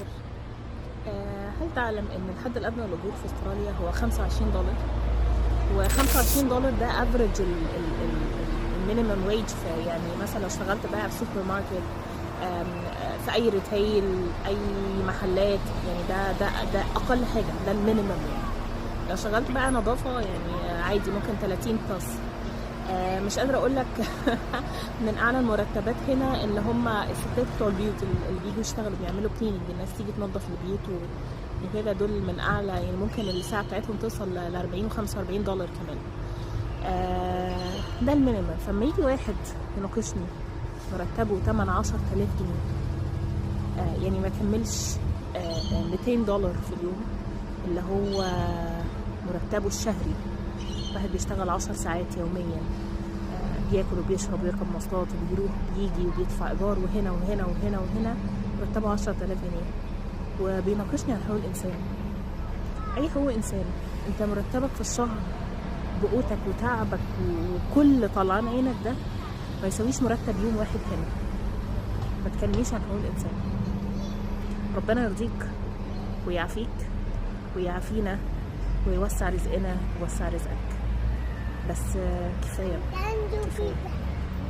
الخير. هل تعلم ان الحد الادنى للاجور في استراليا هو $25؟ و$25 ده افريج المينيمم ويج. يعني مثلا لو اشتغلت بقى في سوبر ماركت، في اي ريتيل، اي محلات، يعني ده اقل حاجه، ده المينيمم. يعني لو اشتغلت بقى نظافه يعني عادي ممكن 30 بلس. مش قادره اقول لك من اعلى المرتبات هنا اللي هم الستات بتوع البيوت اللي بيجوا يشتغلوا بيعملوا كليننج، الناس تيجي تنظف البيوت وكده، دول من اعلى. يعني ممكن الساعه بتاعتهم توصل ل 40 و$45 كمان. ده المينيمم. فلما يجي واحد يناقشني مرتبه 18,000 جنيه، يعني ما كملش $200 في اليوم، اللي هو مرتبه الشهري. واحد بيشتغل 10 ساعات يوميا، بياكل وبيشرب ويركب مواصلات وبيروح وبيجي وبيدفع ايجار وهنا وهنا وهنا وهنا، مرتبه 10,000 جنيه وبيناقشني عن حقوق الانسان. اي حقوق انسان؟ انت مرتبك في الشهر بقوتك وتعبك وكل طلعان عينك ده ما يسويش مرتب يوم واحد هنا. ما تكلمنيش عن حقوق الانسان. ربنا يرضيك ويعافيك ويعافينا ويوسع رزقنا ويوسع رزقك، بس كفايه كفايه.